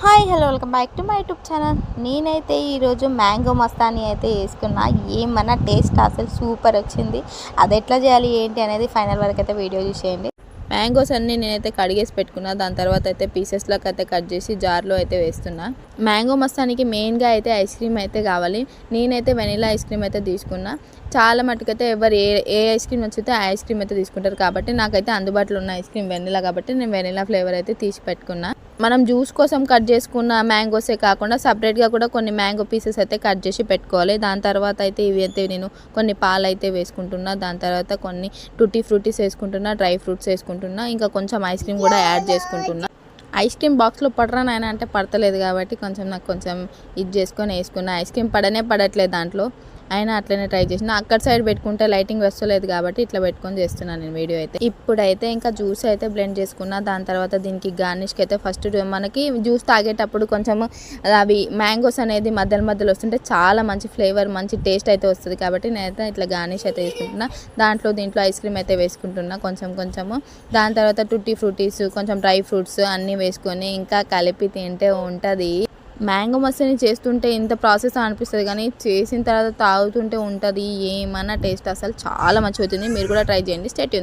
Hi hello welcome back to my YouTube channel. నేనైతే ఈరోజు mango Mastani అయితే వేసుకున్నా. ఏమన్నా టేస్ట్ అసలు సూపర్ వచ్చింది. అది ఎట్లా చేయాలి ఏంటి అనేది ఫైనల్ వరకు అయితే వీడియో చూసేయండి. మ్యాంగోస్ అన్నీ నేనైతే కడిగేసి పెట్టుకున్నా. దాని తర్వాత అయితే పీసెస్లోకి అయితే కట్ చేసి జార్లో అయితే వేస్తున్నా. మ్యాంగో మస్తానికి మెయిన్గా అయితే ఐస్ క్రీమ్ అయితే కావాలి. నేనైతే వెనిలా ఐస్ క్రీమ్ అయితే తీసుకున్నా. చాలా మటుకైతే ఎవరు ఏ ఐస్ క్రీమ్ నచ్చితే ఆ ఐస్ క్రీమ్ అయితే తీసుకుంటారు. కాబట్టి నాకైతే అందుబాటులో ఉన్న ఐస్ క్రీమ్ వెనిలా కాబట్టి నేను వెనిలా ఫ్లేవర్ అయితే తీసి పెట్టుకున్నా. మనం జ్యూస్ కోసం కట్ చేసుకున్న మ్యాంగోసే కాకుండా సపరేట్గా కూడా కొన్ని మ్యాంగో పీసెస్ అయితే కట్ చేసి పెట్టుకోవాలి. దాని తర్వాత అయితే ఇవి అయితే నేను కొన్ని పాలు అయితే వేసుకుంటున్నా. దాని తర్వాత కొన్ని టూటీ ఫ్రూటీస్ వేసుకుంటున్నా, డ్రై ఫ్రూట్స్ వేసుకుంటున్నా, ఇంకా కొంచెం ఐస్ క్రీమ్ కూడా యాడ్ చేసుకుంటున్నా. ఐస్ క్రీమ్ బాక్స్లో పడరా నాయన అంటే పడతలేదు కాబట్టి నాకు కొంచెం ఇది చేసుకొని వేసుకున్నా. ఐస్ క్రీమ్ పడట్లేదు దాంట్లో, అయినా అట్లనే ట్రై చేసిన. అక్కడ సైడ్ పెట్టుకుంటే లైటింగ్ వస్తలేదు కాబట్టి ఇట్లా పెట్టుకొని చేస్తున్నాను నేను వీడియో అయితే. ఇప్పుడైతే ఇంకా జ్యూస్ అయితే బ్లెండ్ చేసుకున్నా. దాని తర్వాత దీనికి గార్నిష్కి అయితే ఫస్ట్ మనకి జ్యూస్ తాగేటప్పుడు కొంచెం అవి మ్యాంగోస్ అనేది మధ్యలో వస్తుంటే చాలా మంచి ఫ్లేవర్, మంచి టేస్ట్ అయితే వస్తుంది. కాబట్టి నేనైతే ఇట్లా గార్నిష్ అయితే వేసుకుంటున్నా. దీంట్లో ఐస్ క్రీమ్ అయితే వేసుకుంటున్నా కొంచెము. దాని తర్వాత టూటీ ఫ్రూటీస్, కొంచెం డ్రై ఫ్రూట్స్ అన్నీ వేసుకొని ఇంకా కలిపి తింటే ఉంటుంది. మ్యాంగో మస్తానీ చేస్తుంటే ఇంత ప్రాసెస్ అనిపిస్తుంది కానీ చేసిన తర్వాత తాగుతుంటే ఉంటుంది ఏమన్నా టేస్ట్ అసలు చాలా మంచిగా అవుతుంది. మీరు కూడా ట్రై చేయండి. Stay tune.